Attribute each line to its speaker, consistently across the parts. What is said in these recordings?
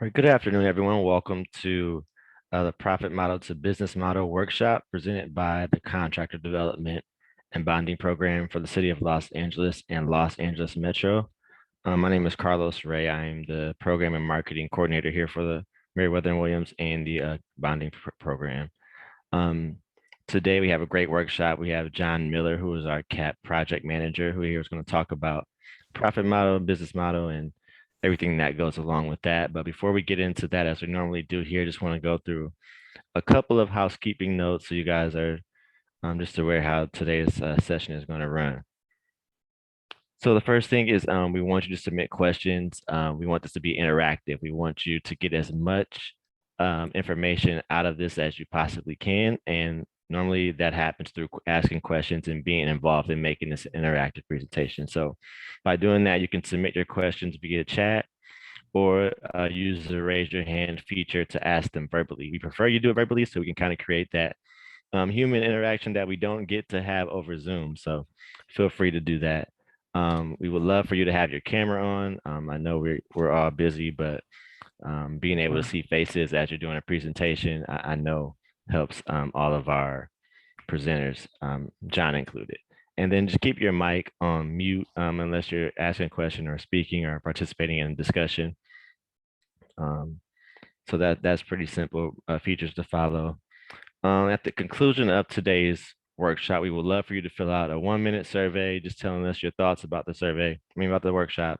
Speaker 1: All right, good afternoon, everyone. Welcome to the Profit Model to Business Model workshop presented by the Contractor Development and Bonding Program for the City of Los Angeles and Los Angeles Metro. My name is Carlos Ray. I am the Program and Marketing Coordinator here for the Merriwether Williams and the Bonding Program. Today, we have a great workshop. We have John Miller, who is our CAP Project Manager, who here is going to talk about profit model, business model, and everything that goes along with that. But before we get into that, as we normally do here, just want to go through a couple of housekeeping notes so you guys are just aware how today's session is going to run. So the first thing is we want you to submit questions. We want this to be interactive. We want you to get as much information out of this as you possibly can. And normally that happens through asking questions and being involved in making this an interactive presentation. So by doing that, you can submit your questions via chat or use the raise your hand feature to ask them verbally. We prefer you do it verbally so we can kind of create that human interaction that we don't get to have over Zoom. So feel free to do that. We would love for you to have your camera on. I know we're all busy, but being able to see faces as you're doing a presentation, I know helps all of our presenters, John included. And then just keep your mic on mute unless you're asking a question or speaking or participating in a discussion. So that's pretty simple features to follow. At the conclusion of today's workshop, we would love for you to fill out a 1-minute survey, just telling us your thoughts about about the workshop.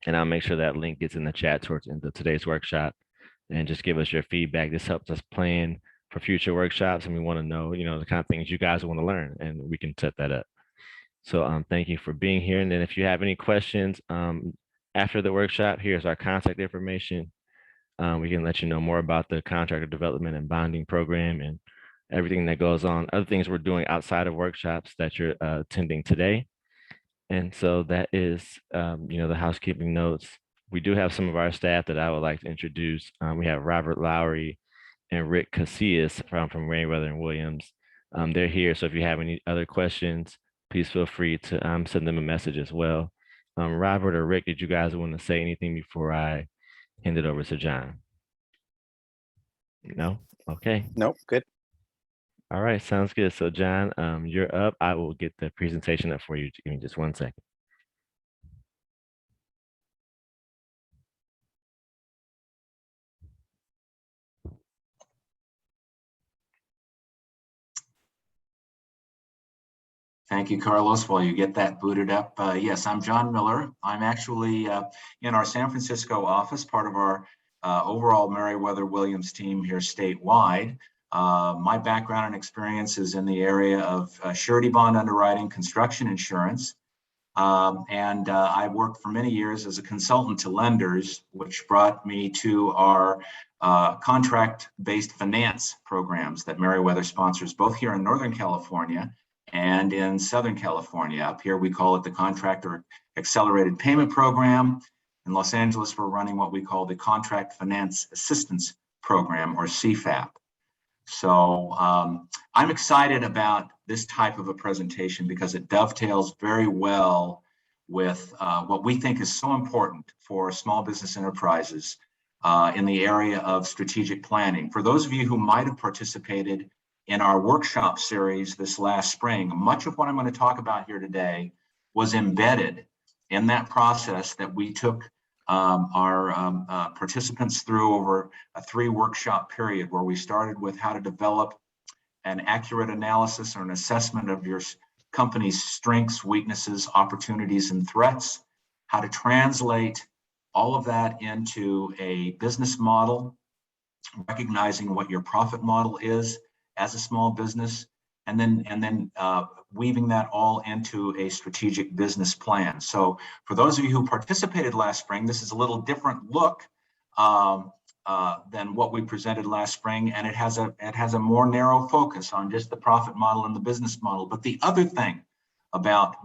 Speaker 1: And I'll make sure that link gets in the chat towards the end of today's workshop, and just give us your feedback. This helps us plan for future workshops, and we want to know, the kind of things you guys want to learn, and we can set that up. So thank you for being here. And then if you have any questions after the workshop, here's our contact information. We can let you know more about the Contractor Development and Bonding Program and everything that goes on, other things we're doing outside of workshops that you're attending today. And so that is, the housekeeping notes. We do have some of our staff that I would like to introduce. We have Robert Lowry and Rick Casillas from Merriwether Williams. They're here, so if you have any other questions, please feel free to send them a message as well. Robert or Rick, did you guys want to say anything before I hand it over to John? No? Okay.
Speaker 2: Nope, good.
Speaker 1: All right, sounds good. So John, you're up. I will get the presentation up for you. Give me just 1 second.
Speaker 3: Thank you, Carlos. While you get that booted up, yes, I'm John Miller. I'm actually in our San Francisco office, part of our overall Merriwether Williams team here statewide. My background and experience is in the area of surety bond underwriting, construction insurance, and I worked for many years as a consultant to lenders, which brought me to our contract-based finance programs that Merriwether sponsors, both here in Northern California and in Southern California. Up here, we call it the Contractor Accelerated Payment Program. In Los Angeles, we're running what we call the Contract Finance Assistance Program, or CFAP. So I'm excited about this type of a presentation because it dovetails very well with what we think is so important for small business enterprises in the area of strategic planning. For those of you who might have participated in our workshop series this last spring, much of what I'm going to talk about here today was embedded in that process that we took our participants through over a 3-workshop period, where we started with how to develop an accurate analysis or an assessment of your company's strengths, weaknesses, opportunities, and threats, how to translate all of that into a business model, recognizing what your profit model is as a small business, and then weaving that all into a strategic business plan. So for those of you who participated last spring, this is a little different look than what we presented last spring, and it has a more narrow focus on just the profit model and the business model. But the other thing about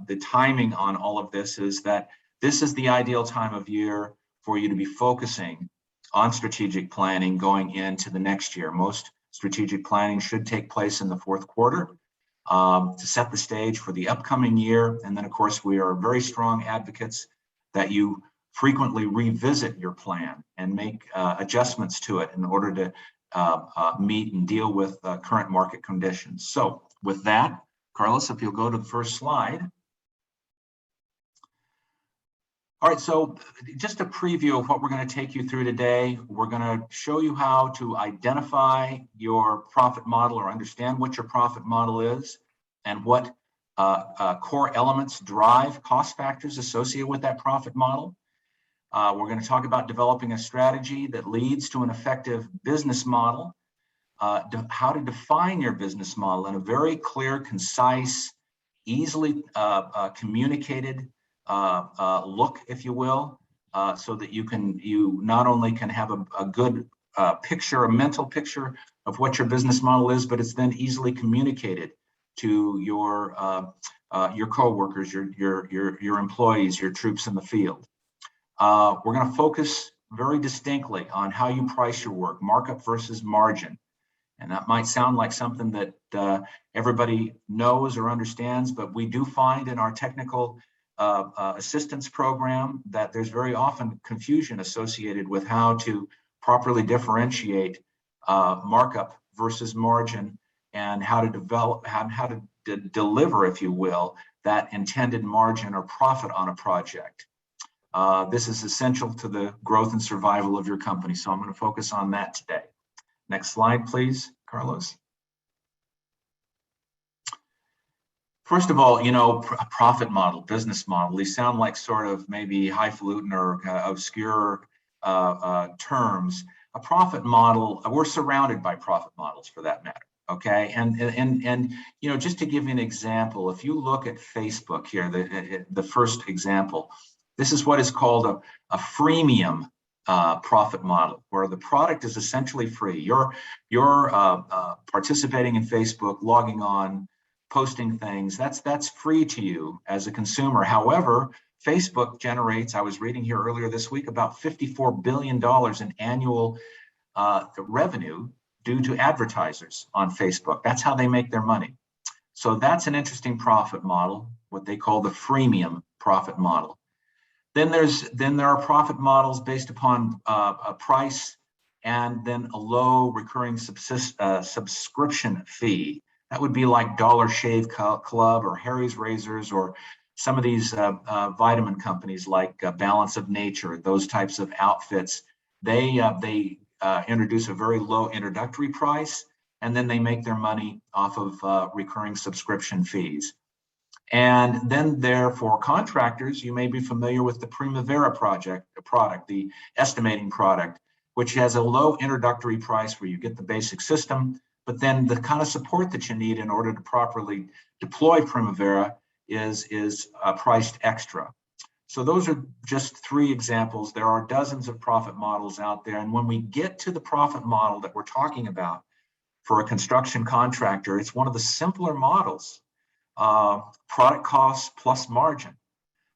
Speaker 3: the timing on all of this is that this is the ideal time of year for you to be focusing on strategic planning going into the next year. Most strategic planning should take place in the fourth quarter to set the stage for the upcoming year. And then, of course, we are very strong advocates that you frequently revisit your plan and make adjustments to it in order to meet and deal with current market conditions. So with that, Carlos, if you'll go to the first slide. All right, so just a preview of what we're going to take you through today. We're going to show you how to identify your profit model or understand what your profit model is and what core elements drive cost factors associated with that profit model. We're going to talk about developing a strategy that leads to an effective business model, how to define your business model in a very clear, concise, easily communicated look, if you will, so that you not only can have a good picture, a mental picture of what your business model is, but it's then easily communicated to your coworkers, your employees, your troops in the field. We're going to focus very distinctly on how you price your work, markup versus margin. And that might sound like something that everybody knows or understands, but we do find in our technical assistance program that there's very often confusion associated with how to properly differentiate markup versus margin and how to develop, how to deliver, if you will, that intended margin or profit on a project. This is essential to the growth and survival of your company. So I'm going to focus on that today. Next slide, please, Carlos. First of all, a profit model, business model, these sound like sort of maybe highfalutin or obscure terms. A profit model, we're surrounded by profit models for that matter, okay? And just to give you an example, if you look at Facebook here, the first example, this is what is called a freemium profit model, where the product is essentially free. You're participating in Facebook, logging on, posting things, that's free to you as a consumer. However, Facebook generates, I was reading here earlier this week, about $54 billion in annual revenue due to advertisers on Facebook. That's how they make their money. So that's an interesting profit model, what they call the freemium profit model. Then there are profit models based upon a price and then a low recurring subscription fee. That would be like Dollar Shave Club or Harry's Razors or some of these vitamin companies like Balance of Nature, those types of outfits. They introduce a very low introductory price, and then they make their money off of recurring subscription fees. And then for contractors, you may be familiar with the Primavera product, the estimating product, which has a low introductory price where you get the basic system, but then the kind of support that you need in order to properly deploy Primavera is priced extra. So those are just three examples. There are dozens of profit models out there. And when we get to the profit model that we're talking about for a construction contractor, it's one of the simpler models, product costs plus margin.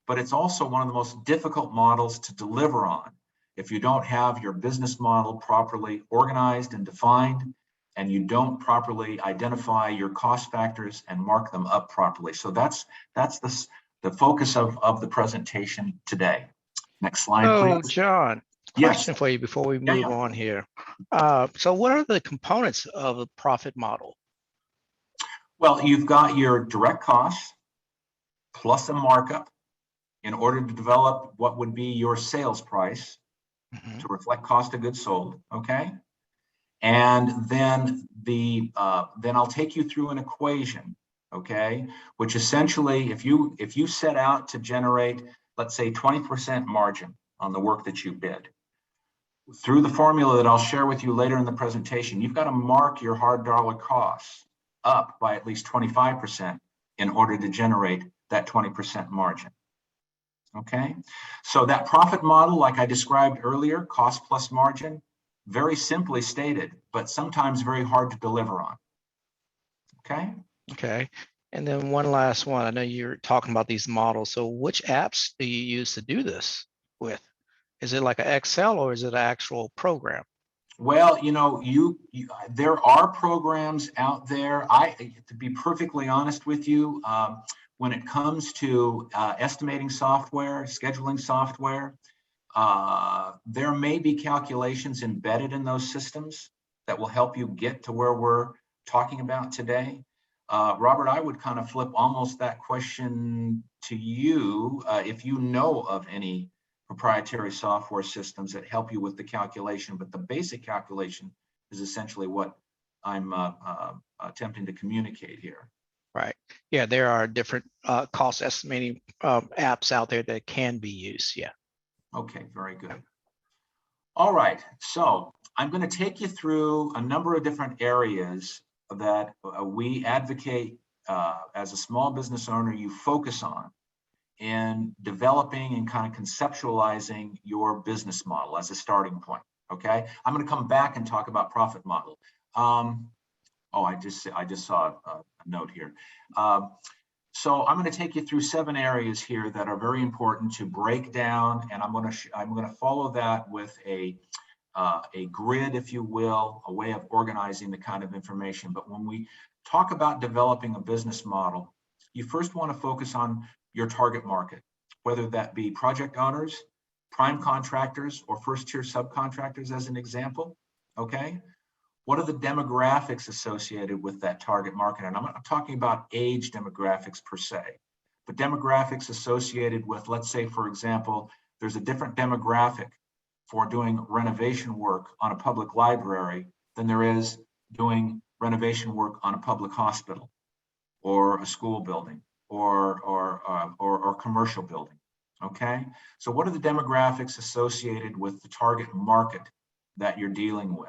Speaker 3: But it's also one of the most difficult models to deliver on if you don't have your business model properly organized and defined, and you don't properly identify your cost factors and mark them up properly. So that's the focus of the presentation today. Next slide, please.
Speaker 2: So, John, question for you before we move on here. So what are the components of a profit model?
Speaker 3: Well, you've got your direct costs plus a markup in order to develop what would be your sales price to reflect cost of goods sold, okay? And then then I'll take you through an equation, okay? Which essentially, if you set out to generate, let's say 20% margin on the work that you bid, through the formula that I'll share with you later in the presentation, you've got to mark your hard dollar costs up by at least 25% in order to generate that 20% margin. Okay, so that profit model, like I described earlier, cost plus margin, very simply stated, but sometimes very hard to deliver on. Okay.
Speaker 2: Okay. And then one last one. I know you're talking about these models. So which apps do you use to do this with? Is it like an Excel or is it an actual program?
Speaker 3: Well, there are programs out there. To be perfectly honest with you, when it comes to estimating software, scheduling software, There may be calculations embedded in those systems that will help you get to where we're talking about today. Robert, I would kind of flip almost that question to you. If you know of any proprietary software systems that help you with the calculation, but the basic calculation is essentially what I'm attempting to communicate here.
Speaker 2: Right. Yeah, there are different cost estimating apps out there that can be used. Yeah.
Speaker 3: Okay, very good. All right, so I'm going to take you through a number of different areas that we advocate as a small business owner you focus on in developing and kind of conceptualizing your business model as a starting point. Okay, I'm going to come back and talk about profit model. Oh, I just saw a note here. So I'm going to take you through 7 areas here that are very important to break down, and I'm going to follow that with a grid, if you will, a way of organizing the kind of information. But when we talk about developing a business model, you first want to focus on your target market, whether that be project owners, prime contractors, or first-tier subcontractors, as an example. Okay. What are the demographics associated with that target market? And I'm not talking about age demographics per se, but demographics associated with, let's say, for example, there's a different demographic for doing renovation work on a public library than there is doing renovation work on a public hospital or a school building or commercial building. Okay, so what are the demographics associated with the target market that you're dealing with?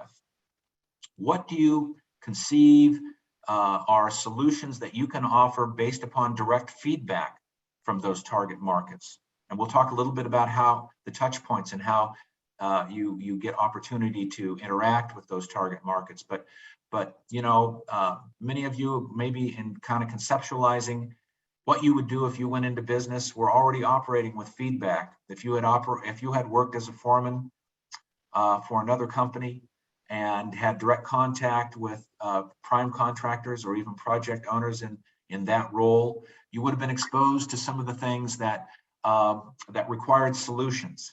Speaker 3: What do you conceive are solutions that you can offer based upon direct feedback from those target markets? And we'll talk a little bit about how the touch points and how you get opportunity to interact with those target markets. But you know, many of you maybe in kind of conceptualizing what you would do if you went into business, we're already operating with feedback. If you had worked as a foreman for another company and had direct contact with prime contractors or even project owners in that role, you would have been exposed to some of the things that required solutions.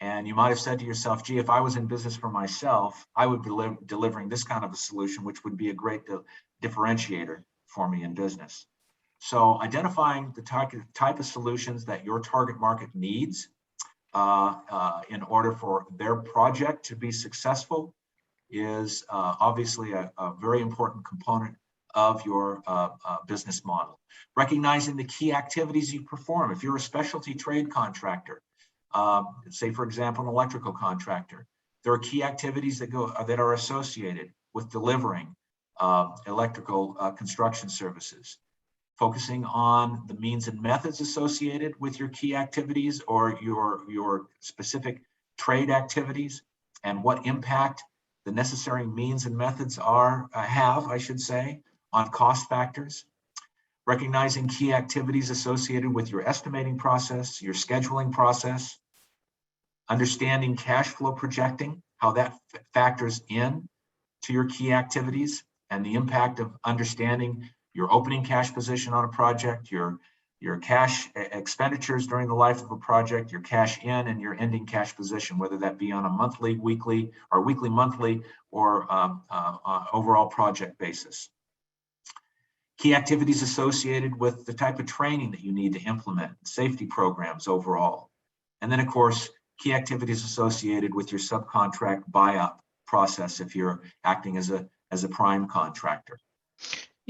Speaker 3: And you might have said to yourself, gee, if I was in business for myself, I would be delivering this kind of a solution, which would be a great differentiator for me in business. So identifying the type of solutions that your target market needs in order for their project to be successful is obviously a very important component of your business model. Recognizing the key activities you perform. If you're a specialty trade contractor, say for example, an electrical contractor, there are key activities that are associated with delivering electrical construction services. Focusing on the means and methods associated with your key activities or your specific trade activities, and what impact the necessary means and methods have, I should say, on cost factors. Recognizing key activities associated with your estimating process, your scheduling process. Understanding cash flow projecting, how that factors in to your key activities, and the impact of understanding your opening cash position on a project, your cash expenditures during the life of a project, your cash in and your ending cash position, whether that be on a monthly, weekly, monthly, or overall project basis. Key activities associated with the type of training that you need to implement, safety programs overall. And then, of course, key activities associated with your subcontract buy-up process if you're acting as a prime contractor.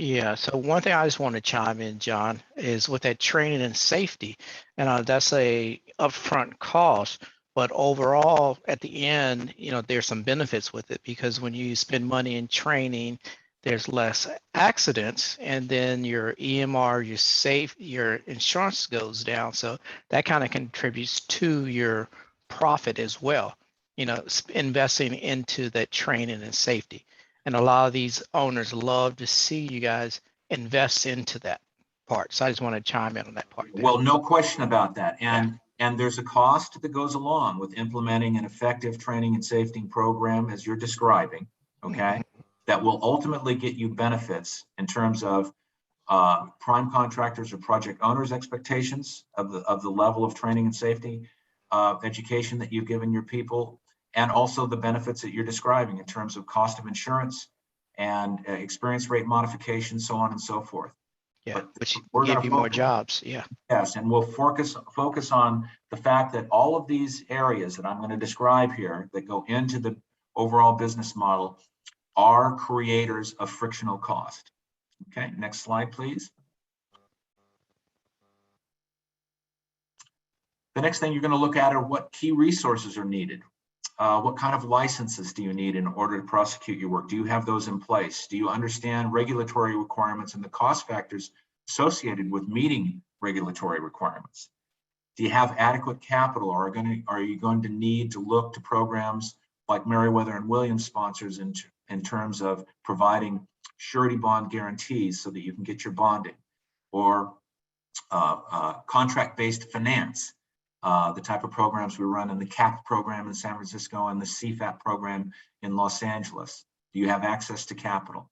Speaker 2: Yeah, so one thing I just want to chime in, John, is with that training and safety, and that's a upfront cost, but overall at the end, you know, there's some benefits with it, because when you spend money in training, there's less accidents, and then your EMR, your insurance goes down. So that kind of contributes to your profit as well, you know, investing into that training and safety. And a lot of these owners love to see you guys invest into that part. So I just want to chime in on that part there.
Speaker 3: Well, no question about that. And there's a cost that goes along with implementing an effective training and safety program, as you're describing, okay, that will ultimately get you benefits in terms of prime contractors or project owners' expectations of the level of training and safety, education that you've given your people, and also the benefits that you're describing in terms of cost of insurance and experience rate modification, so on and so forth.
Speaker 2: Yeah,
Speaker 3: But
Speaker 2: which
Speaker 3: we're
Speaker 2: give
Speaker 3: going
Speaker 2: you
Speaker 3: to
Speaker 2: more jobs. Yeah.
Speaker 3: Yes, and we'll focus on the fact that all of these areas that I'm going to describe here that go into the overall business model are creators of frictional cost. Okay, next slide, please. The next thing you're going to look at are what key resources are needed. What kind of licenses do you need in order to prosecute your work? Do you have those in place? Do you understand regulatory requirements and the cost factors associated with meeting regulatory requirements? Do you have adequate capital, or are you going to need to look to programs like Merriwether and Williams sponsors in terms of providing surety bond guarantees so that you can get your bonding, or contract-based finance, the type of programs we run in the CAP program in San Francisco and the CFAP program in Los Angeles? Do you have access to capital?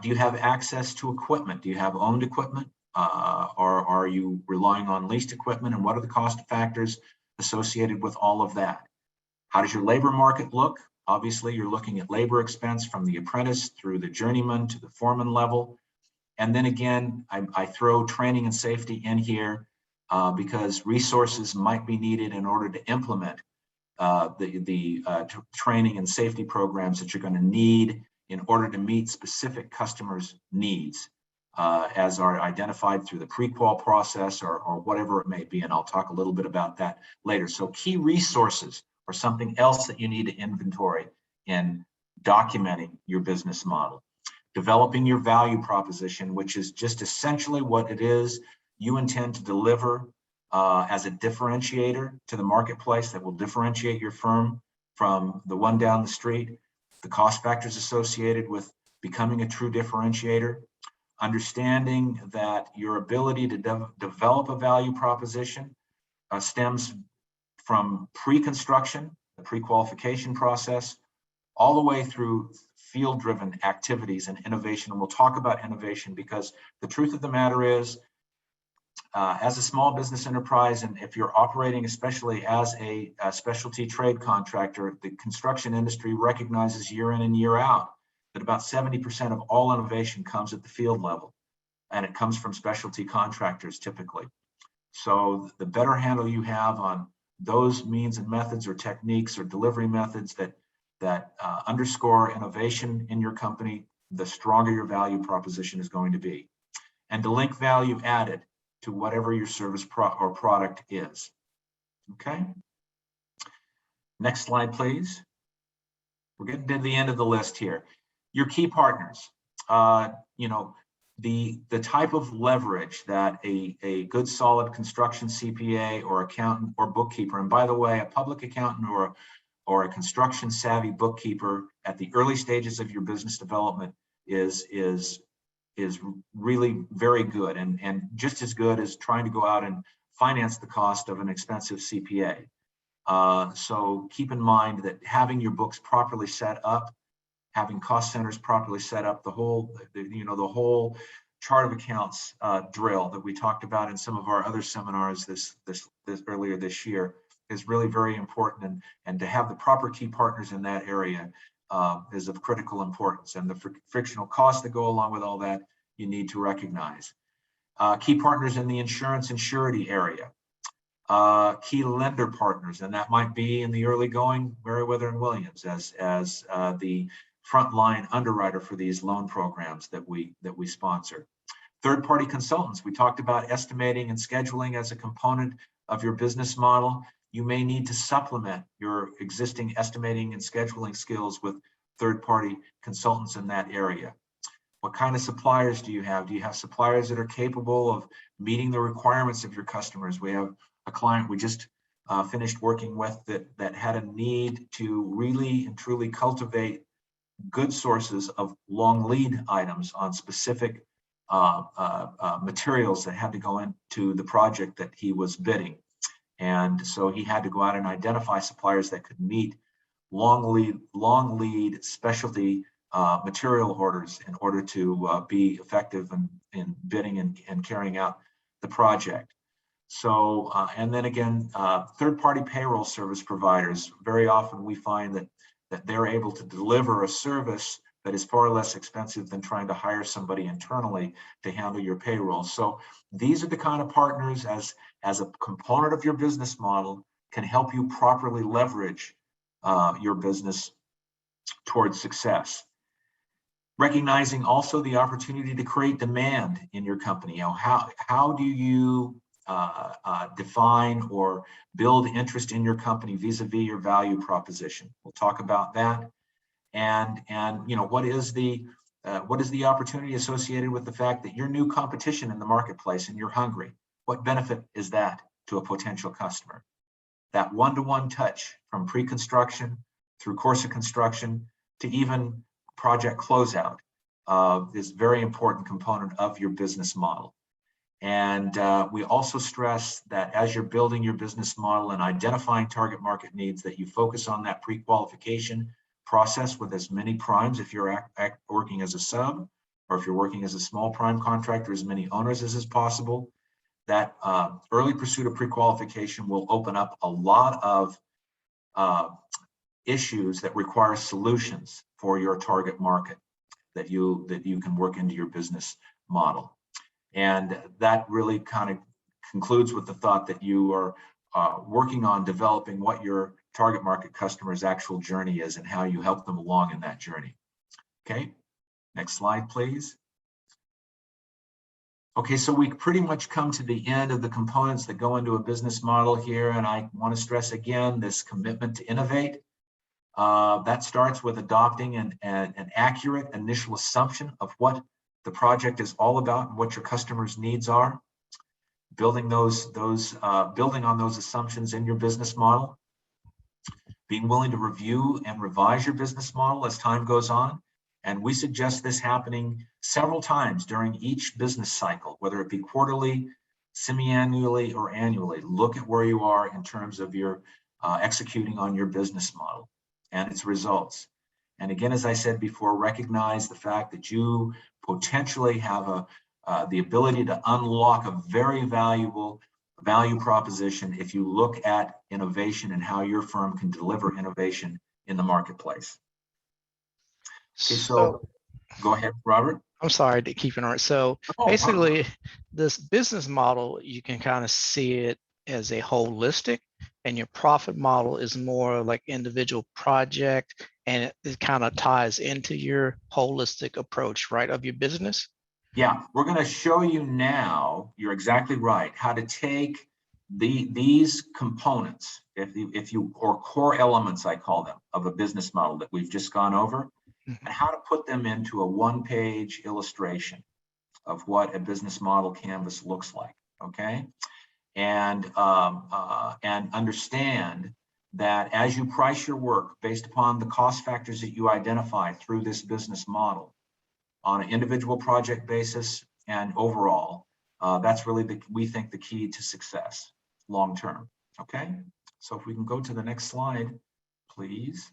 Speaker 3: Do you have access to equipment? Do you have owned equipment? Or are you relying on leased equipment? And what are the cost factors associated with all of that? How does your labor market look? Obviously, you're looking at labor expense from the apprentice through the journeyman to the foreman level. And then again, I throw training and safety in here because resources might be needed in order to implement the training and safety programs that you're going to need in order to meet specific customers' needs, as are identified through the pre-qual process or whatever it may be. And I'll talk a little bit about that later. So key resources are something else that you need to inventory in documenting your business model. Developing your value proposition, which is just essentially what it is you intend to deliver as a differentiator to the marketplace that will differentiate your firm from the one down the street. The cost factors associated with becoming a true differentiator. Understanding that your ability to develop a value proposition stems from pre-construction, the pre-qualification process, all the way through field-driven activities and innovation. And we'll talk about innovation because the truth of the matter is, as a small business enterprise, and if you're operating especially as a specialty trade contractor, the construction industry recognizes year in and year out that about 70% of all innovation comes at the field level, and it comes from specialty contractors typically. So the better handle you have on those means and methods or techniques or delivery methods that underscore innovation in your company, the stronger your value proposition is going to be. And to link value added to whatever your service or product is. Okay. Next slide, please. We're getting to the end of the list here. Your key partners. The type of leverage that a good solid construction CPA or accountant or bookkeeper, and by the way, a public accountant or a construction savvy bookkeeper at the early stages of your business development is really very good and just as good as trying to go out and finance the cost of an expensive CPA. So keep in mind that having your books properly set up, having cost centers properly set up, the whole chart of accounts drill that we talked about in some of our other seminars this earlier this year is really very important, and to have the proper key partners in that area is of critical importance, and the frictional costs that go along with all that you need to recognize. Key partners in the insurance and surety area. Key lender partners, and that might be in the early going Merriwether and Williams as the frontline underwriter for these loan programs that we sponsor. Third-party consultants. We talked about estimating and scheduling as a component of your business model. You may need to supplement your existing estimating and scheduling skills with third-party consultants in that area. What kind of suppliers do you have? Do you have suppliers that are capable of meeting the requirements of your customers? We have a client we just finished working with that had a need to really and truly cultivate good sources of long lead items on specific materials that had to go into the project that he was bidding. And so he had to go out and identify suppliers that could meet long lead specialty material orders in order to be effective in bidding and carrying out the project. So, and then again, third-party payroll service providers, very often we find that they're able to deliver a service that is far less expensive than trying to hire somebody internally to handle your payroll. So these are the kind of partners, as a component of your business model, can help you properly leverage your business towards success. Recognizing also the opportunity to create demand in your company. How do you define or build interest in your company vis-a-vis your value proposition? We'll talk about that. And what is the opportunity associated with the fact that you're new competition in the marketplace and you're hungry? What benefit is that to a potential customer? That one-to-one touch from pre-construction through course of construction to even project closeout is a very important component of your business model. And we also stress that as you're building your business model and identifying target market needs, that you focus on that pre-qualification process with as many primes, if you're working as a sub, or if you're working as a small prime contractor, as many owners as is possible. That early pursuit of pre-qualification will open up a lot of issues that require solutions for your target market that you can work into your business model. And that really kind of concludes with the thought that you are working on developing what your target market customer's actual journey is and how you help them along in that journey. Okay, next slide, please. Okay, so we pretty much come to the end of the components that go into a business model here, and I want to stress again this commitment to innovate. That starts with adopting an accurate initial assumption of what the project is all about and what your customers' needs are. Building on those assumptions in your business model. Being willing to review and revise your business model as time goes on. And we suggest this happening several times during each business cycle, whether it be quarterly, semi-annually, or annually. Look at where you are in terms of your executing on your business model and its results. And again, as I said before, recognize the fact that you potentially have the ability to unlock a very valuable value proposition if you look at innovation and how your firm can deliver innovation in the marketplace. Okay, so go ahead, Robert.
Speaker 2: I'm sorry to keep interrupting. So basically, this business model, you can kind of see it as a holistic, and your profit model is more like individual project, and it kind of ties into your holistic approach, right, of your business.
Speaker 3: Yeah, we're going to show you now, you're exactly right, how to take these components, or core elements, I call them, of a business model that we've just gone over, and how to put them into a one-page illustration of what a business model canvas looks like, okay? And understand that as you price your work based upon the cost factors that you identify through this business model on an individual project basis and overall, that's really we think the key to success long-term, okay? So if we can go to the next slide, please.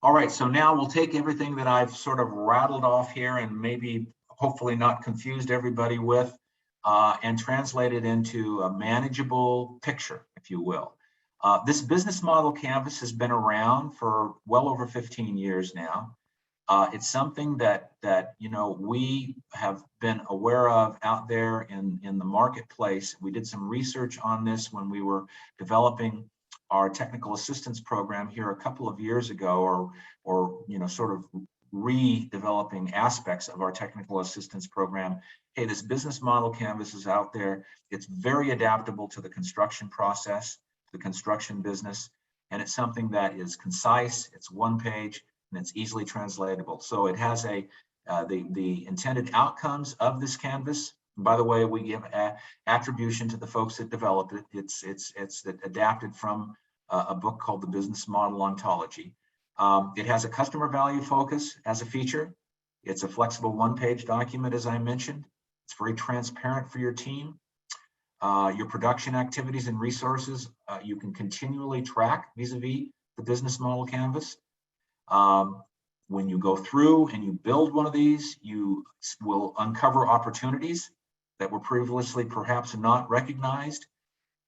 Speaker 3: All right, so now we'll take everything that I've sort of rattled off here and maybe hopefully not confused everybody with and translate it into a manageable picture, if you will. This business model canvas has been around for well over 15 years now. It's something that we have been aware of out there in the marketplace. We did some research on this when we were developing our technical assistance program here a couple of years ago, or sort of redeveloping aspects of our technical assistance program. Hey, this business model canvas is out there. It's very adaptable to the construction process, the construction business, and it's something that is concise, it's one page, and it's easily translatable. So it has the intended outcomes of this canvas. And by the way, we give attribution to the folks that developed it. It's adapted from a book called The Business Model Ontology. It has a customer value focus as a feature. It's a flexible one-page document, as I mentioned. It's very transparent for your team. Your production activities and resources, you can continually track vis-a-vis the business model canvas. When you go through and you build one of these, you will uncover opportunities that were previously perhaps not recognized,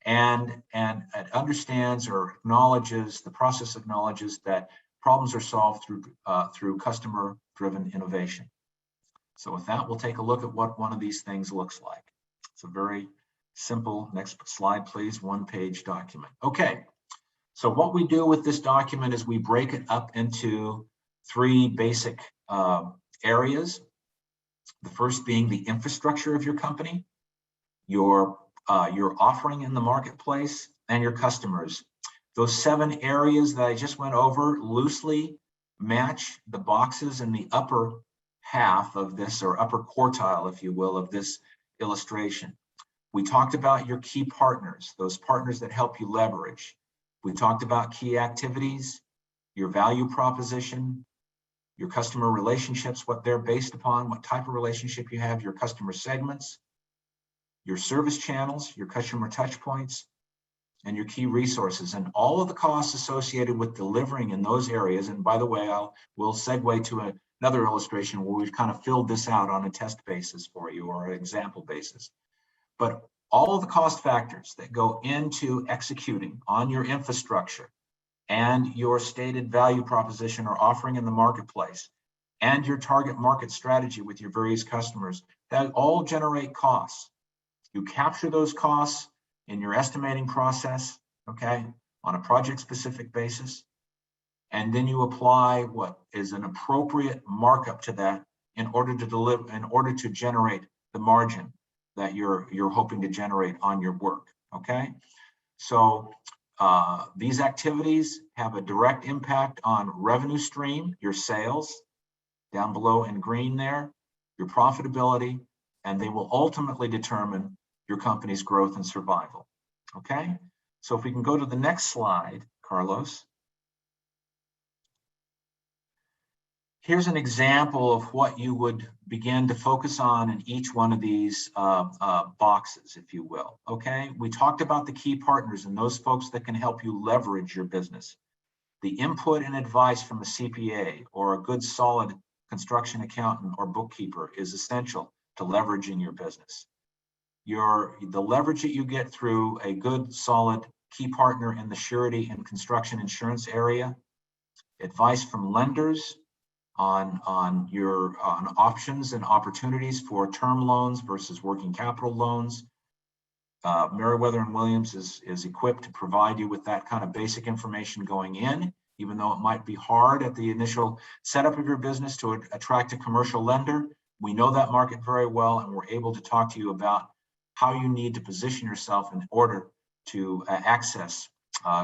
Speaker 3: and it understands or acknowledges, the process acknowledges that problems are solved through customer-driven innovation. So with that, we'll take a look at what one of these things looks like. It's a very simple, next slide please, one-page document. Okay, so what we do with this document is we break it up into three basic areas. The first being the infrastructure of your company, your offering in the marketplace, and your customers. Those 7 areas that I just went over loosely match the boxes in the upper half of this, or upper quartile, if you will, of this illustration. We talked about your key partners, those partners that help you leverage. We talked about key activities, your value proposition, your customer relationships, what they're based upon, what type of relationship you have, your customer segments, your service channels, your customer touch points, and your key resources, and all of the costs associated with delivering in those areas. And by the way, we'll segue to another illustration where we've kind of filled this out on a test basis for you, or an example basis. But all of the cost factors that go into executing on your infrastructure and your stated value proposition or offering in the marketplace and your target market strategy with your various customers, that all generate costs. You capture those costs in your estimating process, okay, on a project-specific basis, and then you apply what is an appropriate markup to that in order to deliver, in order to generate the margin that you're hoping to generate on your work, okay? So these activities have a direct impact on revenue stream, your sales, down below in green there, your profitability, and they will ultimately determine your company's growth and survival, okay? So if we can go to the next slide, Carlos. Here's an example of what you would begin to focus on in each one of these boxes, if you will, okay? We talked about the key partners and those folks that can help you leverage your business. The input and advice from a CPA or a good solid construction accountant or bookkeeper is essential to leveraging your business. The leverage that you get through a good solid key partner in the surety and construction insurance area, advice from lenders on options and opportunities for term loans versus working capital loans. Merriwether and Williams is equipped to provide you with that kind of basic information going in, even though it might be hard at the initial setup of your business to attract a commercial lender. We know that market very well, and we're able to talk to you about how you need to position yourself in order to access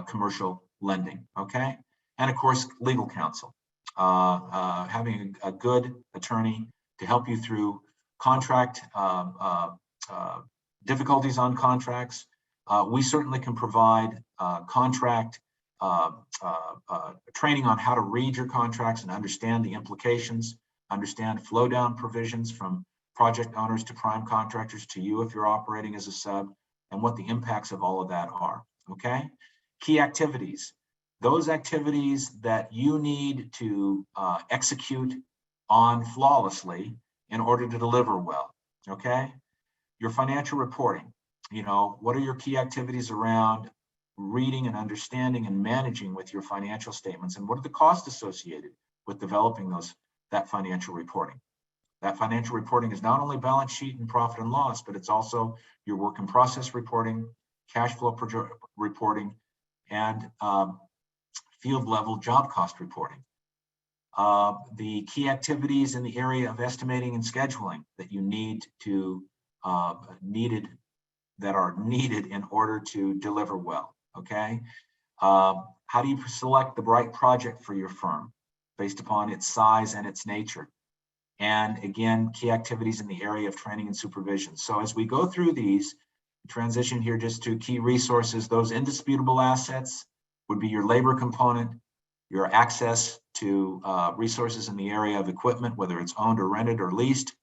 Speaker 3: commercial lending, okay? And of course, legal counsel. Having a good attorney to help you through contract difficulties on contracts. We certainly can provide contract training on how to read your contracts and understand the implications, understand flow down provisions from project owners to prime contractors to you if you're operating as a sub, and what the impacts of all of that are, okay? Key activities. Those activities that you need to execute on flawlessly in order to deliver well, okay? Your financial reporting, what are your key activities around reading and understanding and managing with your financial statements, and what are the costs associated with developing that financial reporting? That financial reporting is not only balance sheet and profit and loss, but it's also your work in process reporting, cash flow reporting, and field level job cost reporting. The key activities in the area of estimating and scheduling that you need to that are needed in order to deliver well, okay? How do you select the right project for your firm based upon its size and its nature? And again, key activities in the area of training and supervision. So as we go through these, transition here just to key resources, those indisputable assets would be your labor component, your access to resources in the area of equipment, whether it's owned or rented or leased,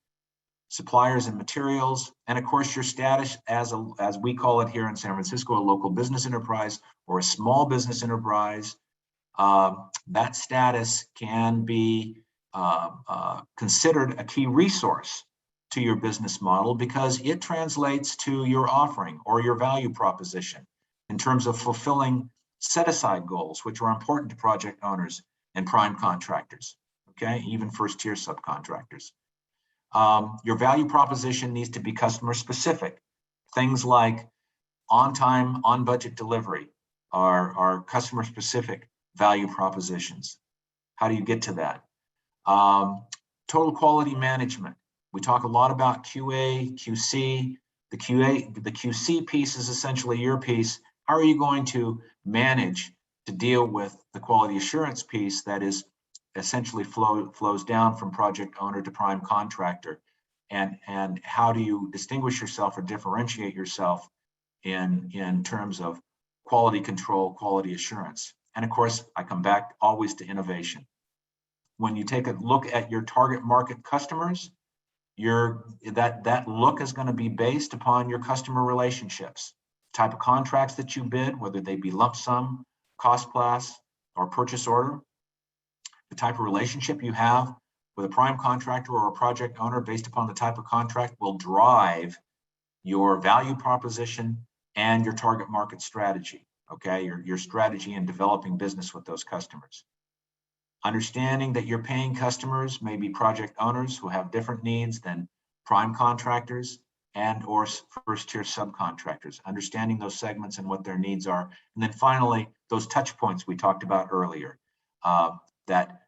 Speaker 3: suppliers and materials, and of course your status as we call it here in San Francisco, a local business enterprise or a small business enterprise. That status can be considered a key resource to your business model because it translates to your offering or your value proposition in terms of fulfilling set-aside goals, which are important to project owners and prime contractors, okay, even first-tier subcontractors. Your value proposition needs to be customer specific. Things like on-time, on-budget delivery are customer specific value propositions. How do you get to that? Total quality management. We talk a lot about QA, QC. The QC piece is essentially your piece. How are you going to manage to deal with the quality assurance piece that is essentially flows down from project owner to prime contractor? And how do you distinguish yourself or differentiate yourself in terms of quality control, quality assurance? And of course, I come back always to innovation. When you take a look at your target market customers, that look is going to be based upon your customer relationships, type of contracts that you bid, whether they be lump sum, cost plus, or purchase order, the type of relationship you have with a prime contractor or a project owner based upon the type of contract will drive your value proposition and your target market strategy, okay? Your strategy in developing business with those customers. Understanding that your paying customers may be project owners who have different needs than prime contractors and or first-tier subcontractors, understanding those segments and what their needs are. And then finally, those touch points we talked about earlier, that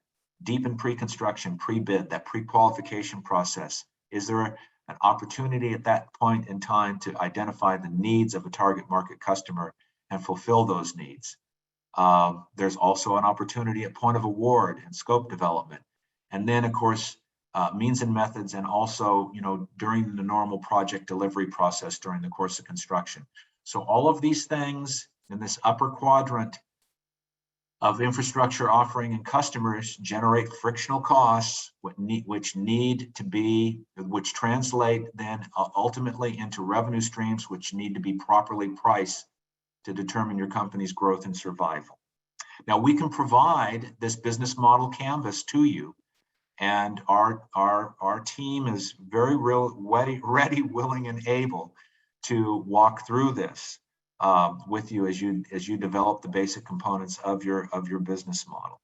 Speaker 3: deep in pre-construction, pre-bid, that pre-qualification process. Is there an opportunity at that point in time to identify the needs of a target market customer and fulfill those needs? There's also an opportunity at point of award and scope development. And then, of course, means and methods, and also, during the normal project delivery process during the course of construction. So all of these things in this upper quadrant of infrastructure offering and customers generate frictional costs, which translate then ultimately into revenue streams, which need to be properly priced to determine your company's growth and survival. Now, we can provide this business model canvas to you, and our team is very ready, willing, and able to walk through this with you as you develop the basic components of your business model.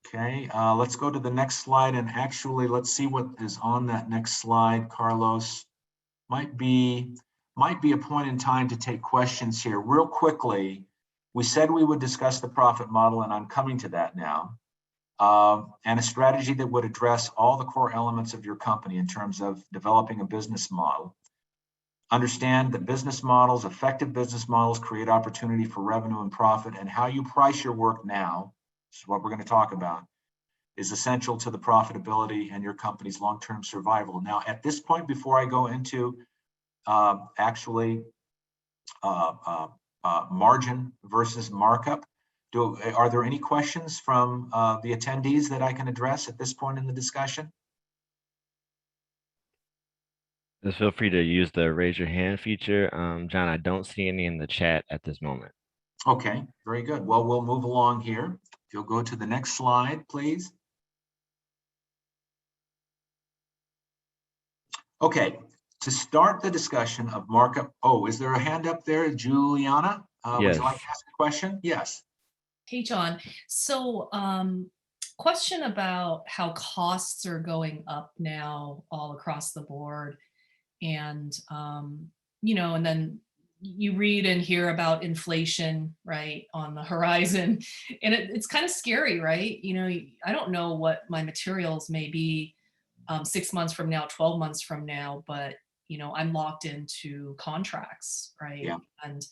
Speaker 3: Okay, let's go to the next slide, and actually let's see what is on that next slide. Carlos, might be a point in time to take questions here real quickly. We said we would discuss the profit model, and I'm coming to that now, and a strategy that would address all the core elements of your company in terms of developing a business model. Understand that business models, effective business models, create opportunity for revenue and profit, and how you price your work now, this is what we're going to talk about, is essential to the profitability and your company's long-term survival. Now, at this point, before I go into margin versus markup, are there any questions from the attendees that I can address at this point in the discussion?
Speaker 1: Just feel free to use the raise your hand feature. John, I don't see any in the chat at this moment.
Speaker 3: Okay, very good. Well, we'll move along here. If you'll go to the next slide, please. Okay, to start the discussion of markup. Oh, is there a hand up there, Juliana?
Speaker 1: Yes.
Speaker 3: Would you like to ask a question? Yes.
Speaker 4: Hey, John. So question about how costs are going up now all across the board. And, and then you read and hear about inflation, right, on the horizon. And it's kind of scary, right? I don't know what my materials may be 6 months from now, 12 months from now, but, I'm locked into contracts, right?
Speaker 3: Yeah.
Speaker 4: And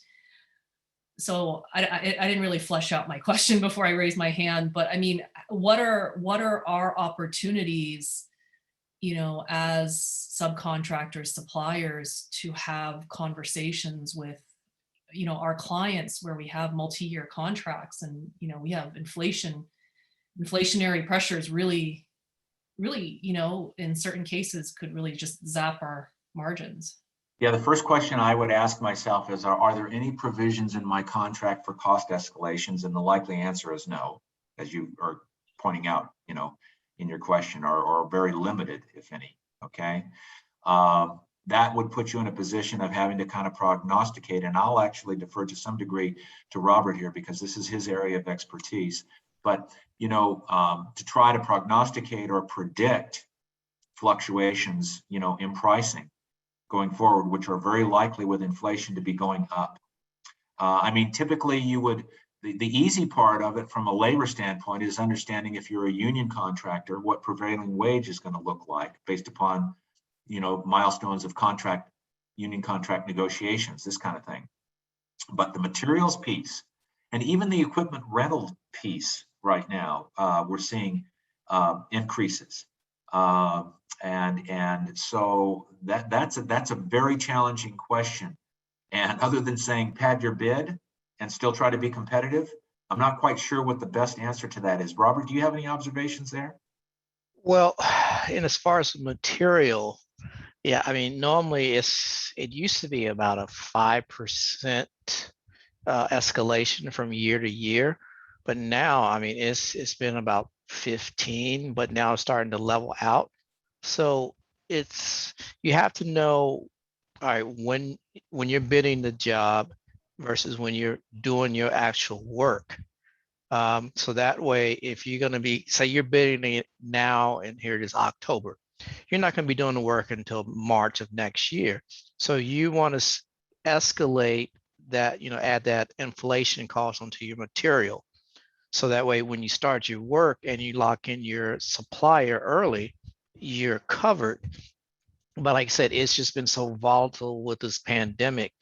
Speaker 4: so I didn't really flesh out my question before I raised my hand, but I mean, what are our opportunities, as subcontractors, suppliers, to have conversations with, our clients where we have multi-year contracts and, we have inflationary pressures really, in certain cases could really just zap our margins.
Speaker 3: Yeah, the first question I would ask myself is, are there any provisions in my contract for cost escalations? And the likely answer is no, as you are pointing out, in your question, or very limited, if any. Okay. That would put you in a position of having to kind of prognosticate, and I'll actually defer to some degree to Robert here because this is his area of expertise. But to try to prognosticate or predict fluctuations, in pricing going forward, which are very likely with inflation to be going up. I mean, typically you would, the easy part of it from a labor standpoint is understanding if you're a union contractor, what prevailing wage is going to look like based upon, milestones of union contract negotiations, this kind of thing. But the materials piece and even the equipment rental piece right now, we're seeing increases. And so that's a very challenging question. And other than saying pad your bid and still try to be competitive, I'm not quite sure what the best answer to that is. Robert, do you have any observations there?
Speaker 2: Well, and as far as material, yeah, I mean, normally it used to be about a 5% escalation from year to year, but now, I mean, it's been about 15, but now it's starting to level out. So you have to know, all right, when you're bidding the job versus when you're doing your actual work. So that way, if you're going to be, say you're bidding it now and here it is October, you're not going to be doing the work until March of next year. So you want to escalate that, add that inflation cost onto your material. So that way, when you start your work and you lock in your supplier early, you're covered. But like I said, it's just been so volatile with this pandemic.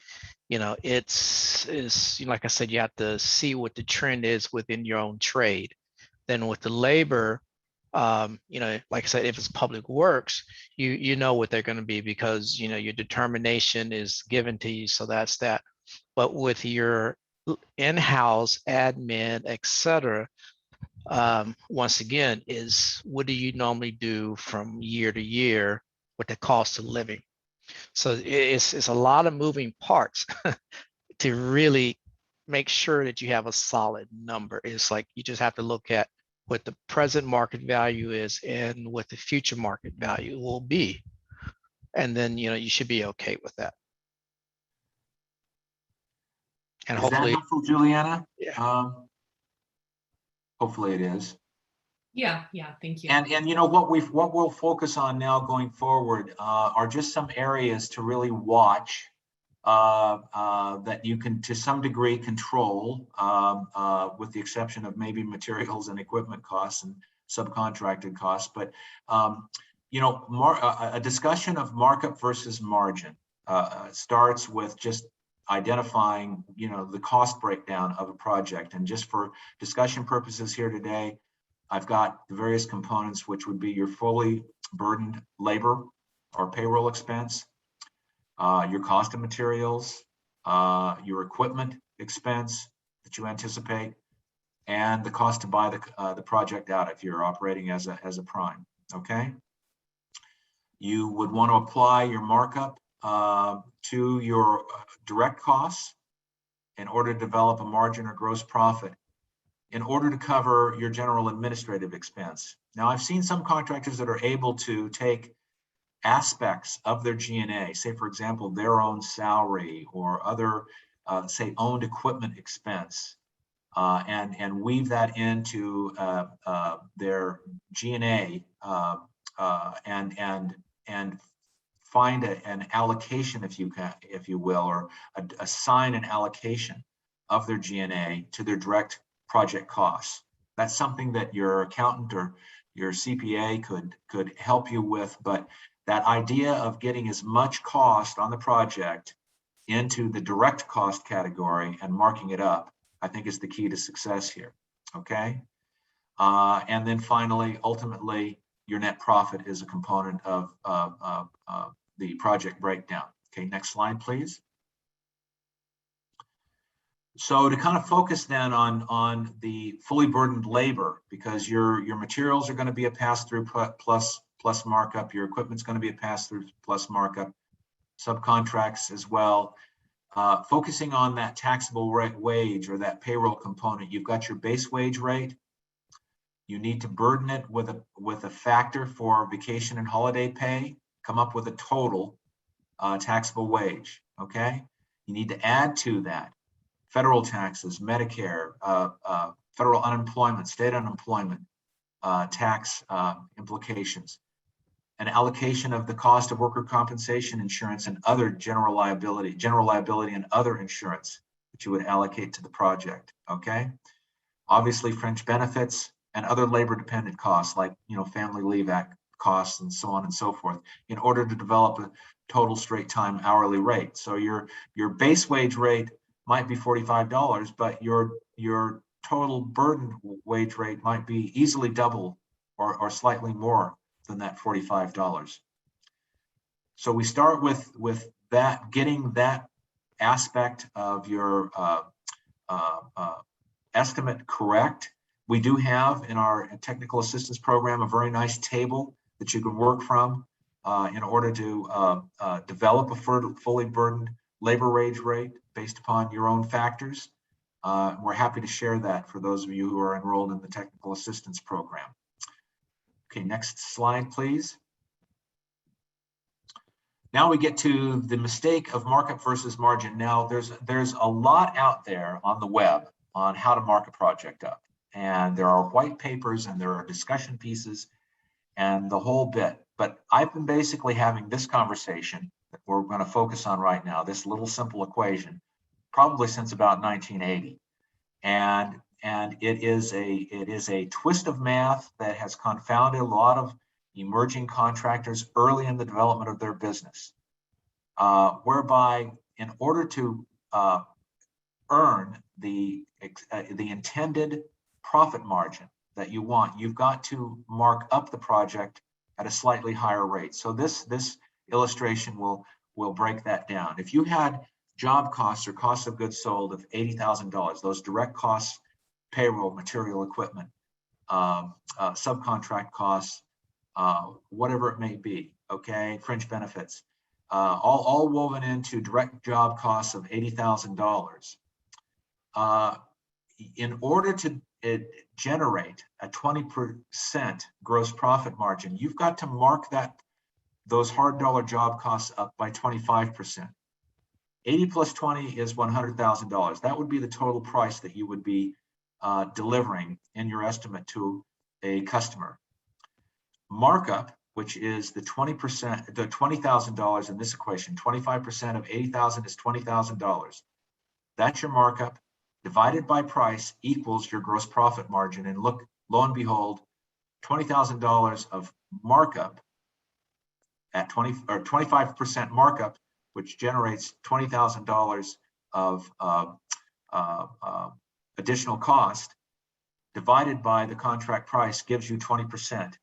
Speaker 2: It's like I said, you have to see what the trend is within your own trade. Then with the labor, like I said, if it's public works, you know what they're going to be because your determination is given to you. So that's that. But with your in-house admin, etc., once again, is what do you normally do from year to year with the cost of living? So it's a lot of moving parts to really make sure that you have a solid number. It's like you just have to look at what the present market value is and what the future market value will be. And then, you should be okay with that. And
Speaker 3: Is that
Speaker 2: hopefully,
Speaker 3: helpful, Juliana?
Speaker 2: yeah.
Speaker 3: Hopefully it is.
Speaker 4: Yeah, thank you.
Speaker 3: And what we'll focus on now going forward are just some areas to really watch that you can to some degree control, with the exception of maybe materials and equipment costs and subcontracted costs. But a discussion of markup versus margin starts with just identifying the cost breakdown of a project. And just for discussion purposes here today, I've got the various components, which would be your fully burdened labor or payroll expense, your cost of materials, your equipment expense that you anticipate, and the cost to buy the project out if you're operating as a prime. Okay. You would want to apply your markup to your direct costs in order to develop a margin or gross profit in order to cover your general administrative expense. Now, I've seen some contractors that are able to take aspects of their G&A, say, for example, their own salary or other, say, owned equipment expense, and weave that into their G&A and find an allocation, if you will, or assign an allocation of their G&A to their direct project costs. That's something that your accountant or your CPA could help you with, but that idea of getting as much cost on the project into the direct cost category and marking it up, I think is the key to success here. Okay. And then finally, ultimately, your net profit is a component of the project breakdown. Okay, next slide, please. So to kind of focus then on the fully burdened labor, because your materials are going to be a pass-through plus markup, your equipment's going to be a pass-through plus markup, subcontracts as well. Focusing on that taxable wage or that payroll component, you've got your base wage rate, You need to burden it with a factor for vacation and holiday pay, come up with a total taxable wage, okay? You need to add to that federal taxes, Medicare, federal unemployment, state unemployment, tax implications, an allocation of the cost of worker compensation insurance and other general liability and other insurance that you would allocate to the project, okay? Obviously, fringe benefits and other labor dependent costs like, Family Leave Act costs and so on and so forth, in order to develop a total straight time hourly rate. So your base wage rate might be $45, but your total burden wage rate might be easily double or slightly more than that $45. So we start with that, getting that aspect of your estimate correct. We do have in our technical assistance program a very nice table that you can work from in order to develop a fully burdened labor wage rate based upon your own factors. We're happy to share that for those of you who are enrolled in the technical assistance program. Okay, next slide, please. Now we get to the mistake of markup versus margin. Now there's a lot out there on the web on how to mark a project up. And there are white papers and there are discussion pieces and the whole bit. But I've been basically having this conversation that we're going to focus on right now, this little simple equation, probably since about 1980. And it is a twist of math that has confounded a lot of emerging contractors early in the development of their business, whereby in order to earn the intended profit margin that you want, you've got to mark up the project at a slightly higher rate. So this illustration will break that down. If you had job costs or costs of goods sold of $80,000, those direct costs, payroll, material, equipment, subcontract costs, whatever it may be, okay, fringe benefits, all woven into direct job costs of $80,000. In order to generate a 20% gross profit margin, you've got to mark those hard dollar job costs up by 25%. 80 plus 20 is $100,000. That would be the total price that you would be delivering in your estimate to a customer. Markup, which is the 20%, the $20,000 in this equation, 25% of 80,000 is $20,000. That's your markup divided by price equals your gross profit margin. And lo and behold, $20,000 of markup at 25% markup, which generates $20,000 of additional cost, divided by the contract price gives you 20%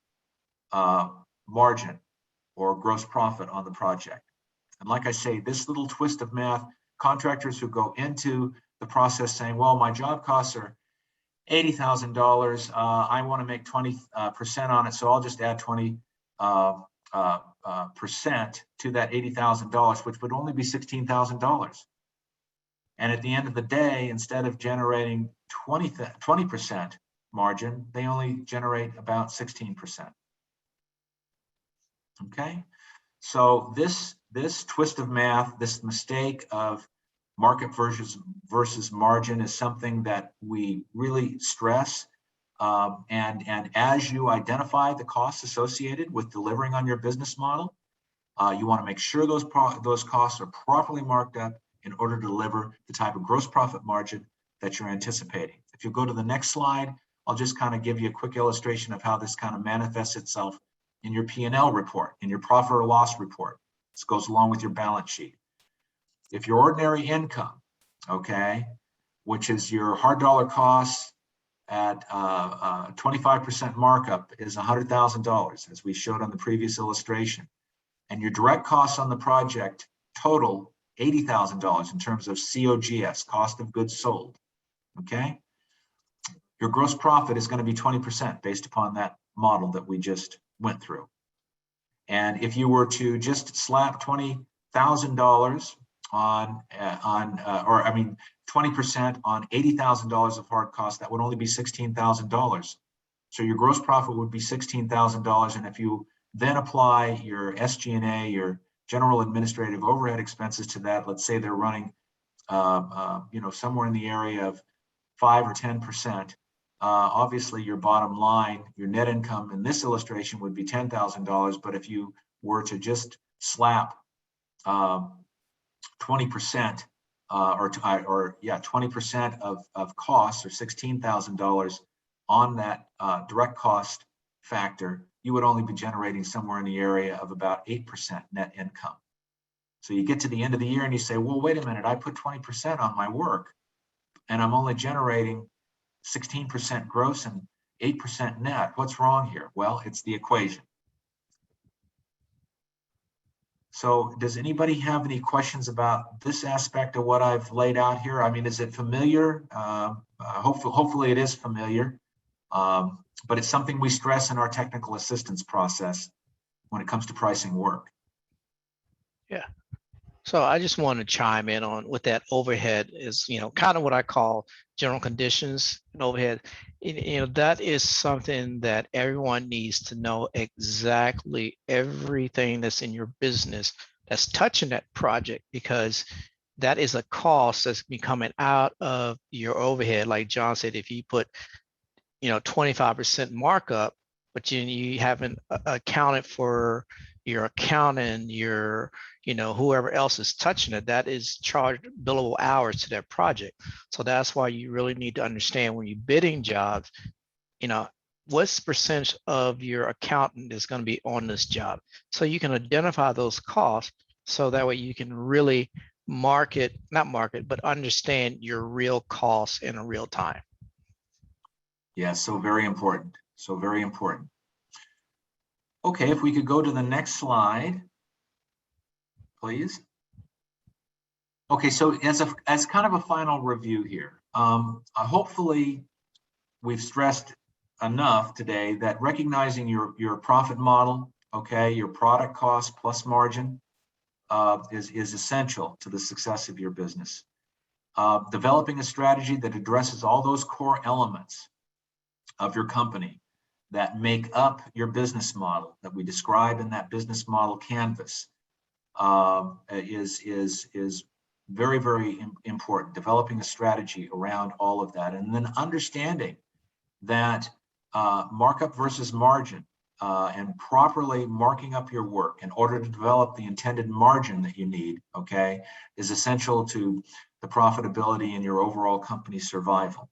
Speaker 3: margin or gross profit on the project. And like I say, this little twist of math, contractors who go into the process saying, well, my job costs are $80,000. I want to make 20% on it, so I'll just add 20% to that $80,000, which would only be $16,000. And at the end of the day, instead of generating 20% margin, they only generate about 16%. Okay, so this twist of math, this mistake of market versus margin is something that we really stress. And as you identify the costs associated with delivering on your business model, you want to make sure those costs are properly marked up in order to deliver the type of gross profit margin that you're anticipating. If you go to the next slide, I'll just kind of give you a quick illustration of how this kind of manifests itself in your P&L report, in your profit or loss report. This goes along with your balance sheet. If your ordinary income, okay, which is your hard dollar costs at 25% markup is $100,000, as we showed on the previous illustration, and your direct costs on the project total $80,000 in terms of COGS, cost of goods sold, okay? Your gross profit is going to be 20% based upon that model that we just went through. And if you were to just slap $20,000 on 20% on $80,000 of hard costs, that would only be $16,000. So your gross profit would be $16,000. And if you then apply your SG&A, your general administrative overhead expenses to that, let's say they're running, somewhere in the area of 5 or 10%. Obviously, your bottom line, your net income in this illustration would be $10,000. But if you were to just slap 20%, 20% of costs, or $16,000 on that direct cost factor, you would only be generating somewhere in the area of about 8% net income. So you get to the end of the year and you say, well, wait a minute, I put 20% on my work and I'm only generating 16% gross and 8% net. What's wrong here? Well, it's the equation. So does anybody have any questions about this aspect of what I've laid out here? I mean, is it familiar? Hopefully it is familiar, but it's something we stress in our technical assistance process when it comes to pricing work.
Speaker 2: Yeah. So I just want to chime in on what that overhead is, kind of what I call general conditions and overhead. That is something that everyone needs to know exactly everything that's in your business that's touching that project, because that is a cost that's coming out of your overhead. Like John said, if you put, 25% markup, but you haven't accounted for your accountant, your whoever else is touching it, that is charged billable hours to that project. So that's why you really need to understand when you're bidding jobs, what's the percentage of your accountant is going to be on this job, so you can identify those costs, so that way you can really not market, but understand your real costs in a real time.
Speaker 3: Yeah, so very important. So very important. Okay, if we could go to the next slide, please. Okay, so as kind of a final review here, hopefully we've stressed enough today that recognizing your profit model, okay, your product cost plus margin is essential to the success of your business. Developing a strategy that addresses all those core elements of your company that make up your business model that we describe in that business model canvas is very, very important. Developing a strategy around all of that, and then understanding that markup versus margin and properly marking up your work in order to develop the intended margin that you need, okay, is essential to the profitability and your overall company survival.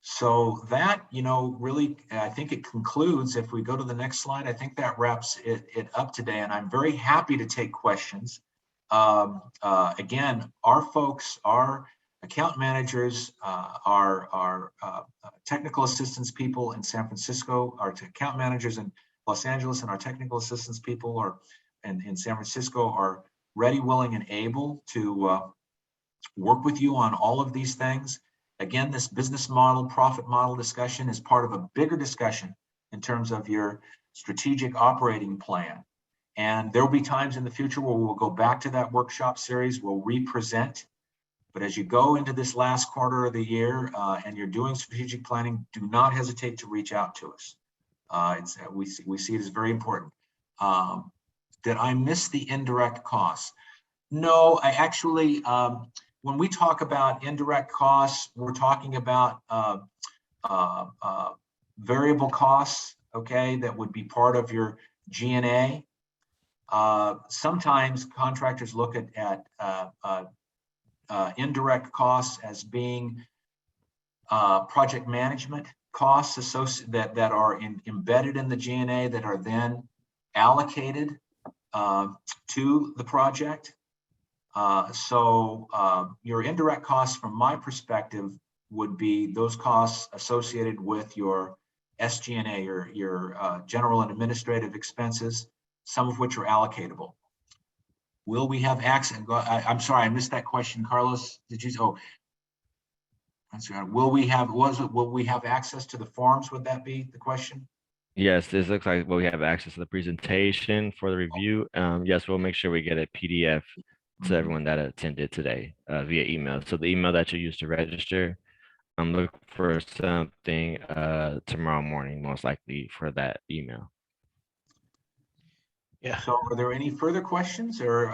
Speaker 3: So that, really, I think it concludes. If we go to the next slide, I think that wraps it up today. And I'm very happy to take questions. Again, our folks, our account managers, our technical assistance people in San Francisco, our account managers in Los Angeles, and our technical assistance people in San Francisco are ready, willing, and able to work with you on all of these things. Again, this business model, profit model discussion is part of a bigger discussion in terms of your strategic operating plan. And there will be times in the future where we'll go back to that workshop series, we'll re-present. But as you go into this last quarter of the year and you're doing strategic planning, do not hesitate to reach out to us. We see it as very important. Did I miss the indirect costs? No, I actually, when we talk about indirect costs, we're talking about variable costs, okay, that would be part of your G&A. Sometimes contractors look at indirect costs as being project management costs associated that are embedded in the G&A that are then allocated to the project. So your indirect costs, from my perspective, would be those costs associated with your SG&A, your general and administrative expenses, some of which are allocatable. Will we have access? I'm sorry, I missed that question, Carlos. Did you? Oh, that's right. Will we have access to the forms? Would that be the question?
Speaker 1: Yes, this looks like we have access to the presentation for the review. Yes, we'll make sure we get a PDF to everyone that attended today via email. So the email that you use to register Look for something tomorrow morning, most likely for that email.
Speaker 2: Yeah.
Speaker 3: So are there any further questions or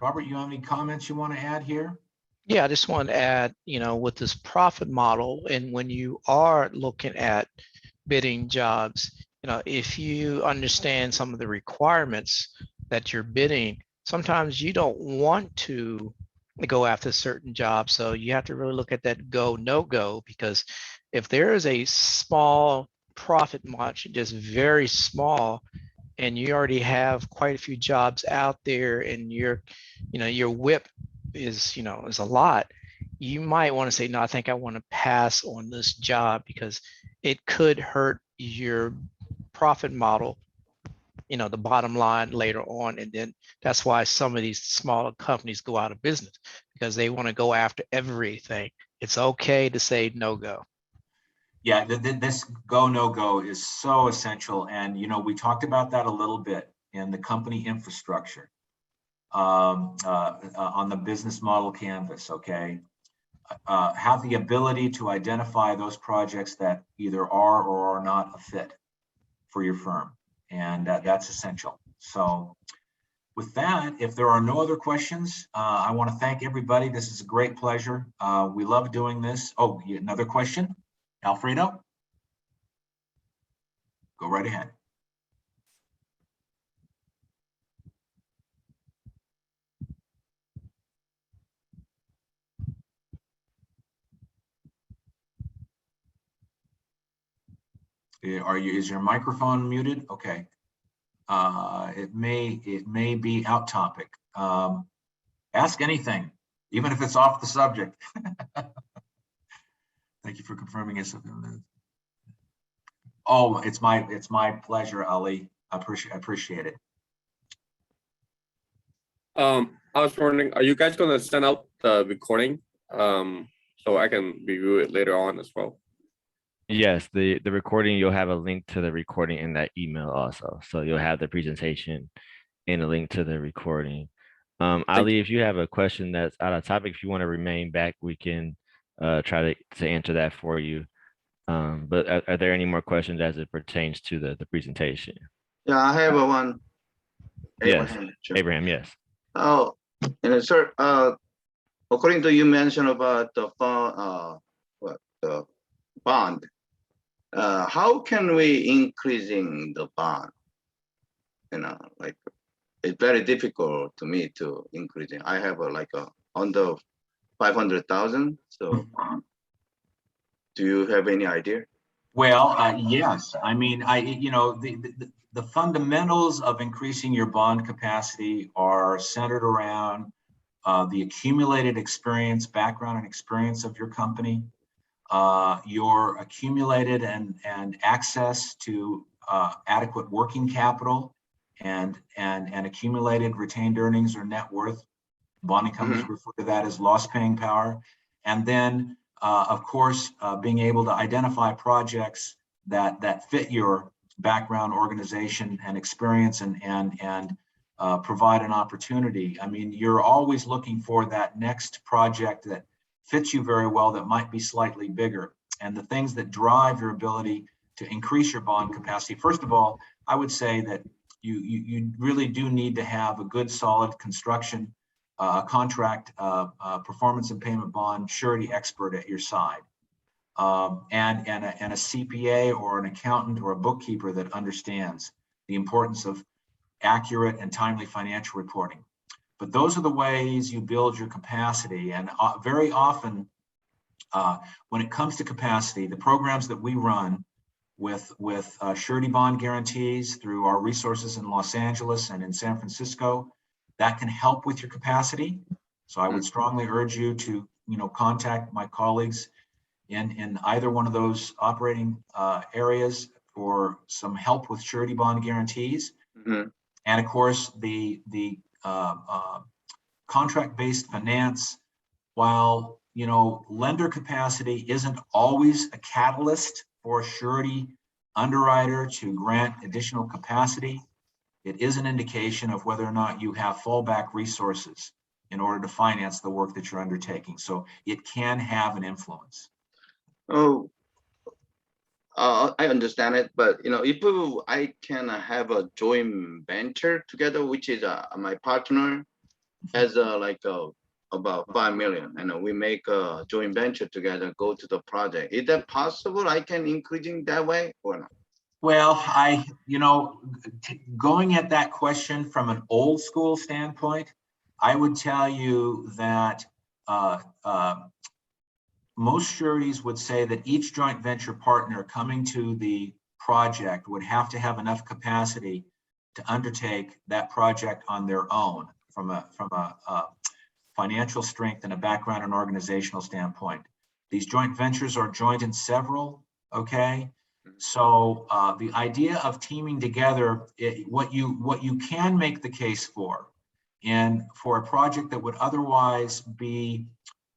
Speaker 3: Robert, you have any comments you want to add here?
Speaker 2: Yeah, I just want to add, with this profit model, and when you are looking at bidding jobs, if you understand some of the requirements that you're bidding, sometimes you don't want to go after certain jobs. So you have to really look at that go, no go, because if there is a small profit margin, just very small, and you already have quite a few jobs out there and your whip is a lot, you might want to say, no, I think I want to pass on this job because it could hurt your profit model, the bottom line later on. And then that's why some of these smaller companies go out of business, because they want to go after everything. It's okay to say no go.
Speaker 3: Yeah, this go, no go is so essential. And, we talked about that a little bit in the company infrastructure on the business model canvas, okay? Have the ability to identify those projects that either are or are not a fit for your firm. And that's essential. So with that, if there are no other questions, I want to thank everybody. This is a great pleasure. We love doing this. Oh, another question? Alfredo? Go right ahead. Is your microphone muted? Okay. It may be out topic. Ask anything, even if it's off the subject. Thank you for confirming it. Oh, it's my pleasure, Ali. I appreciate it.
Speaker 5: I was wondering, are you guys gonna send out the recording so I can review it later on as well?
Speaker 1: Yes, the recording, you'll have a link to the recording in that email also. So you'll have the presentation and a link to the recording. Ali, if you have a question that's out of topic, if you want to remain back, we can try to answer that for you. But are there any more questions as it pertains to the presentation?
Speaker 6: Yeah, I have one.
Speaker 1: Yes,
Speaker 6: Abraham. Sure.
Speaker 1: Abraham, yes.
Speaker 6: Oh, and sir, according to you mentioned about the bond, how can we increasing the bond? Like it's very difficult to me to increasing. I have under 500,000. So, do you have any idea?
Speaker 3: Well, yes. I mean, the fundamentals of increasing your bond capacity are centered around the accumulated experience, background and experience of your company, your accumulated and access to adequate working capital and accumulated retained earnings or net worth. Bonding companies refer to that as loss paying power. And then, of course, being able to identify projects that fit your background, organization, and experience and provide an opportunity. I mean, you're always looking for that next project that fits you very well, that might be slightly bigger. And the things that drive your ability to increase your bond capacity, first of all, I would say that you really do need to have a good, solid construction contract, performance and payment bond surety expert at your side, and a CPA or an accountant or a bookkeeper that understands the importance of accurate and timely financial reporting. But those are the ways you build your capacity. And very often, when it comes to capacity, the programs that we run with surety bond guarantees through our resources in Los Angeles and in San Francisco, that can help with your capacity. So I would strongly urge you to contact my colleagues in either one of those operating areas for some help with surety bond guarantees. And of course, the contract-based finance, while lender capacity isn't always a catalyst for a surety underwriter to grant additional capacity, it is an indication of whether or not you have fallback resources in order to finance the work that you're undertaking. So it can have an influence.
Speaker 6: Oh, I understand it, but if I can have a joint venture together, which is my partner has about 5 million, and we make a joint venture together, go to the project. Is that possible? I can increasing that way or not?
Speaker 3: Well, going at that question from an old school standpoint, I would tell you that most sureties would say that each joint venture partner coming to the project would have to have enough capacity to undertake that project on their own from a financial strength and a background and organizational standpoint. These joint ventures are joint in several, okay? So the idea of teaming together, what you can make the case for, and for a project that would otherwise be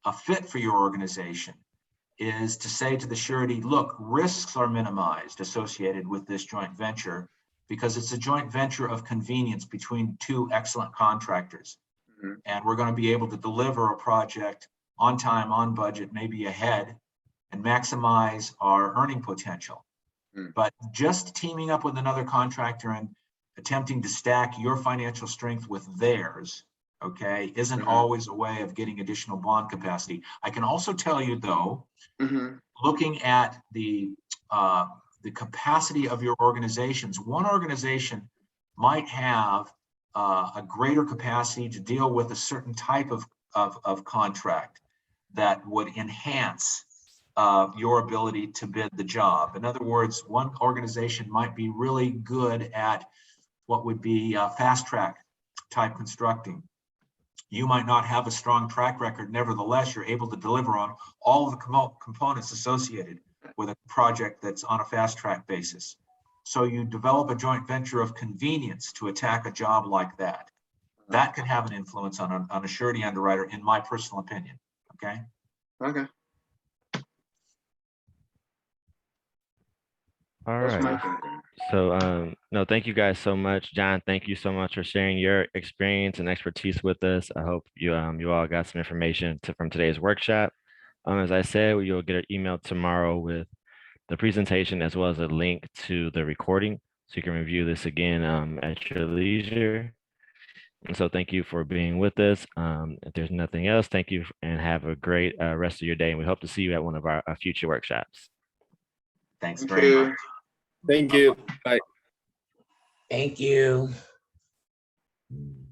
Speaker 3: a fit for your organization, is to say to the surety, look, risks are minimized associated with this joint venture because it's a joint venture of convenience between two excellent contractors. And we're going to be able to deliver a project on time, on budget, maybe ahead, and maximize our earning potential. But just teaming up with another contractor and attempting to stack your financial strength with theirs, okay, isn't always a way of getting additional bond capacity. I can also tell you, though, looking at the capacity of your organizations, one organization might have a greater capacity to deal with a certain type of contract that would enhance your ability to bid the job. In other words, one organization might be really good at what would be fast track type constructing. You might not have a strong track record. Nevertheless, you're able to deliver on all of the components associated with a project that's on a fast track basis. So you develop a joint venture of convenience to attack a job like that. That could have an influence on a surety underwriter, in my personal opinion. Okay.
Speaker 6: Okay.
Speaker 1: All
Speaker 6: That's my
Speaker 1: right.
Speaker 6: thinking.
Speaker 1: So, no, thank you guys so much. John, thank you so much for sharing your experience and expertise with us. I hope you all got some information from today's workshop. As I said, you'll get an email tomorrow with the presentation as well as a link to the recording, so you can review this again at your leisure. And so thank you for being with us. If there's nothing else, thank you and have a great rest of your day. And we hope to see you at one of our future workshops.
Speaker 3: Thanks
Speaker 6: Thank
Speaker 3: very
Speaker 6: you.
Speaker 3: much.
Speaker 5: Thank you. Bye.
Speaker 7: Thank you.
Speaker 1: Mm.